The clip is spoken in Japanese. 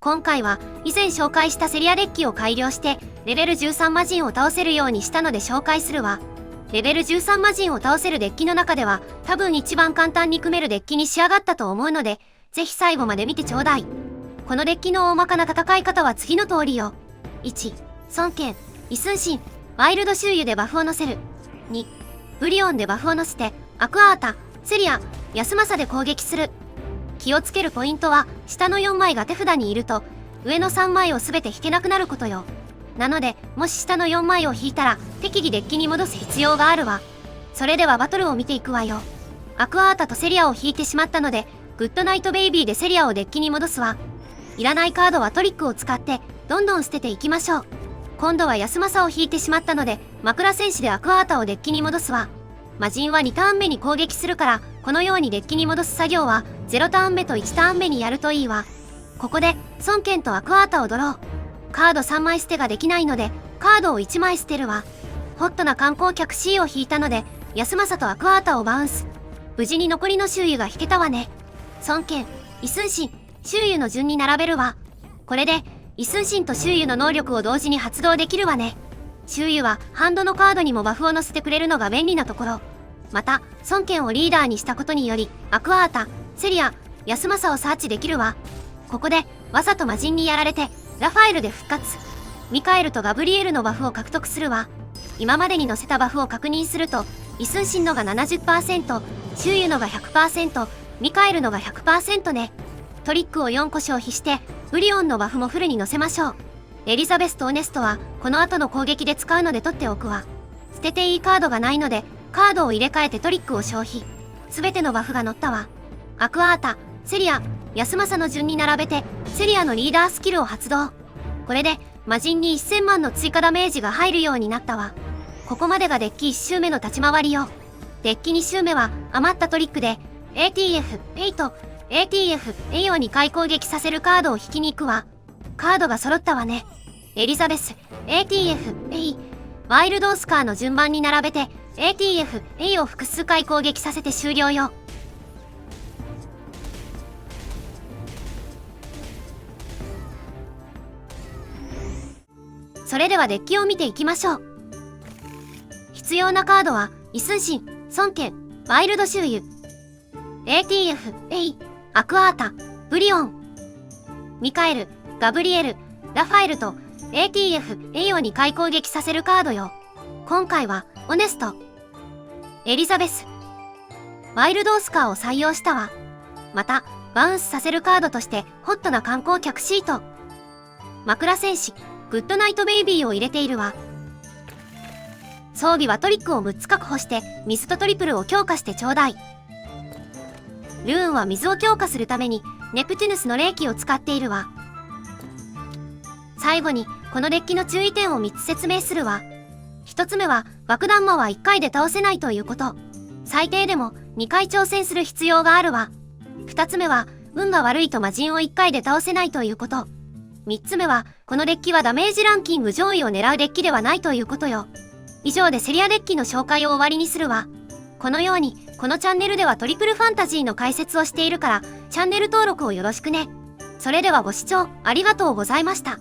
今回は以前紹介したセリアデッキを改良してレベル13魔人を倒せるようにしたので紹介するわ。レベル13魔人を倒せるデッキの中では多分一番簡単に組めるデッキに仕上がったと思うので、ぜひ最後まで見てちょうだい。このデッキの大まかな戦い方は次の通りよ。1、孫権、イスンシン、ワイルド周遊でバフを乗せる。2、ブリオンでバフを乗せてアクアータ、セリア、ヤスマサで攻撃する。気をつけるポイントは下の4枚が手札にいると上の3枚を全て引けなくなることよ。なのでもし下の4枚を引いたら適宜デッキに戻す必要があるわ。それではバトルを見ていくわよ。アクアータとセリアを引いてしまったのでグッドナイトベイビーでセリアをデッキに戻すわ。いらないカードはトリックを使ってどんどん捨てていきましょう。今度はヤスマサを引いてしまったので枕戦士でアクアータをデッキに戻すわ。魔人は2ターン目に攻撃するからこのようにデッキに戻す作業は0ターン目と1ターン目にやるといいわ。ここで孫権とアクアータをドロー。カード3枚捨てができないのでカードを1枚捨てるわ。ホットな観光客 C を引いたのでヤスマサとアクアータをバウンス。無事に残りの周囲が引けたわね。孫権、イスンシン、周囲の順に並べるわ。これでイスンシンと周囲の能力を同時に発動できるわね。周囲はハンドのカードにもバフを乗せてくれるのが便利なところ。また孫権をリーダーにしたことによりアクアータ、セリア、ヤスマサをサーチできるわ。ここでわざと魔人にやられてラファエルで復活。ミカエルとガブリエルのバフを獲得するわ。今までに乗せたバフを確認するとイスンシンのが 70%、周囲のが 100%、ミカエルのが 100% ね。トリックを4個消費してブリオンのバフもフルに乗せましょう。エリザベスとオネストはこの後の攻撃で使うので取っておくわ。捨てていいカードがないのでカードを入れ替えてトリックを消費。全てのバフが乗ったわ。アクアータ、セリア、ヤスマサの順に並べてセリアのリーダースキルを発動。これで魔人に1000万の追加ダメージが入るようになったわ。ここまでがデッキ1周目の立ち回りよ。デッキ2周目は余ったトリックで ATF8、ATF8 を2回攻撃させるカードを引きに行くわ。カードが揃ったわね。エリザベス、ATF8、ワイルドオスカーの順番に並べて ATF8 を複数回攻撃させて終了よ。それではデッキを見ていきましょう。必要なカードはイスンシン、孫権、ワイルド周遊、ATF8、アクアータ、ブリオン、ミカエル、ガブリエル、ラファエルと ATF8 を2回攻撃させるカードよ。今回はオネスト、エリザベス、ワイルドオスカーを採用したわ。またバウンスさせるカードとしてホットな観光客シート、枕戦士、グッドナイトベイビーを入れているわ。装備はトリックを6つ確保して水とトリプルを強化してちょうだい。ルーンは水を強化するためにネプテュヌスの霊気を使っているわ。最後にこのデッキの注意点を3つ説明するわ。1つ目は爆弾魔は1回で倒せないということ。最低でも2回挑戦する必要があるわ。2つ目は運が悪いと魔人を1回で倒せないということ。3つ目はこのデッキはダメージランキング上位を狙うデッキではないということよ。以上でセリアデッキの紹介を終わりにするわ。このようにこのチャンネルではトリプルファンタジーの解説をしているからチャンネル登録をよろしくね。それではご視聴ありがとうございました。